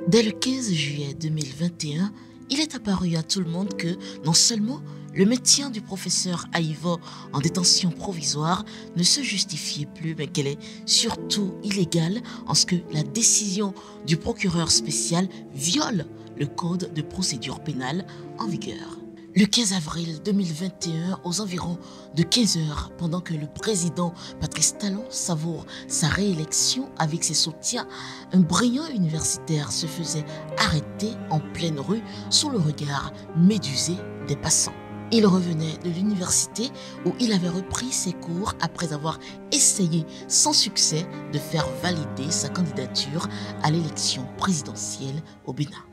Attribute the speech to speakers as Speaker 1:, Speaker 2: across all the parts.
Speaker 1: Dès le 15 juillet 2021, il est apparu à tout le monde que non seulement le maintien du professeur Aïvo en détention provisoire ne se justifiait plus, mais qu'elle est surtout illégale en ce que la décision du procureur spécial viole le code de procédure pénale en vigueur. Le 15 avril 2021, aux environs de 15 heures, pendant que le président Patrice Talon savoure sa réélection avec ses soutiens, un brillant universitaire se faisait arrêter en pleine rue sous le regard médusé des passants. Il revenait de l'université où il avait repris ses cours après avoir essayé sans succès de faire valider sa candidature à l'élection présidentielle au Bénin.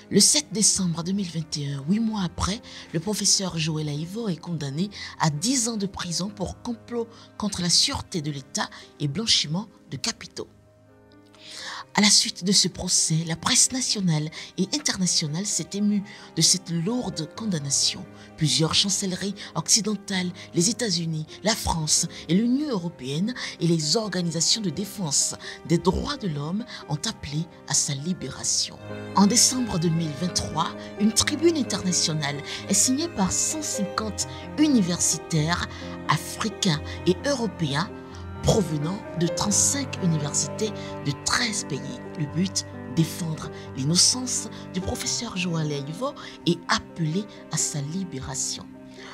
Speaker 1: Le 7 décembre 2021, 8 mois après, le professeur Joël Aïvo est condamné à 10 ans de prison pour complot contre la sûreté de l'État et blanchiment de capitaux. À la suite de ce procès, la presse nationale et internationale s'est émue de cette lourde condamnation. Plusieurs chancelleries occidentales, les États-Unis, la France et l'Union européenne et les organisations de défense des droits de l'homme ont appelé à sa libération. En décembre 2023, une tribune internationale est signée par 150 universitaires africains et européens provenant de 35 universités de 13 pays. Le but, défendre l'innocence du professeur Joël Aïvo et appeler à sa libération.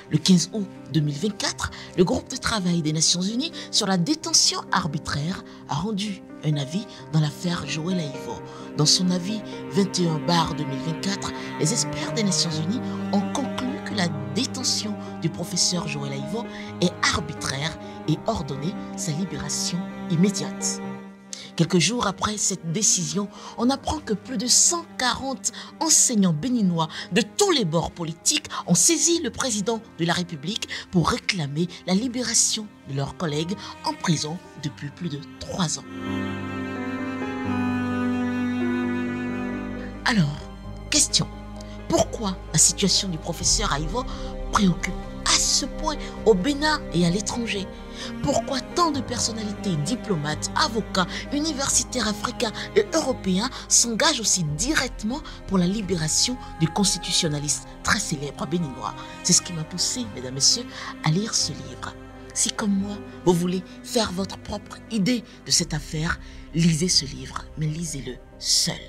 Speaker 1: Le 15 août 2024, le groupe de travail des Nations Unies sur la détention arbitraire a rendu un avis dans l'affaire Joël Aïvo. Dans son avis 21/2024, les experts des Nations Unies ont conclu que la détention du professeur Joël Aïvo est arbitraire et ordonné sa libération immédiate. Quelques jours après cette décision, on apprend que plus de 140 enseignants béninois de tous les bords politiques ont saisi le président de la République pour réclamer la libération de leurs collègues en prison depuis plus de 3 ans. Alors, question. Pourquoi la situation du professeur Aïvo préoccupe à ce point au Bénin et à l'étranger? Pourquoi tant de personnalités, diplomates, avocats, universitaires africains et européens s'engagent aussi directement pour la libération du constitutionnaliste très célèbre béninois? C'est ce qui m'a poussé, mesdames, messieurs, à lire ce livre. Si comme moi, vous voulez faire votre propre idée de cette affaire, lisez ce livre, mais lisez-le seul.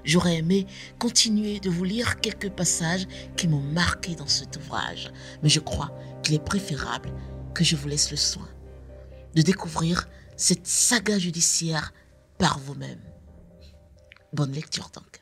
Speaker 1: J'aurais aimé continuer de vous lire quelques passages qui m'ont marqué dans cet ouvrage, mais je crois qu'il est préférable que je vous laisse le soin de découvrir cette saga judiciaire par vous-même. Bonne lecture donc.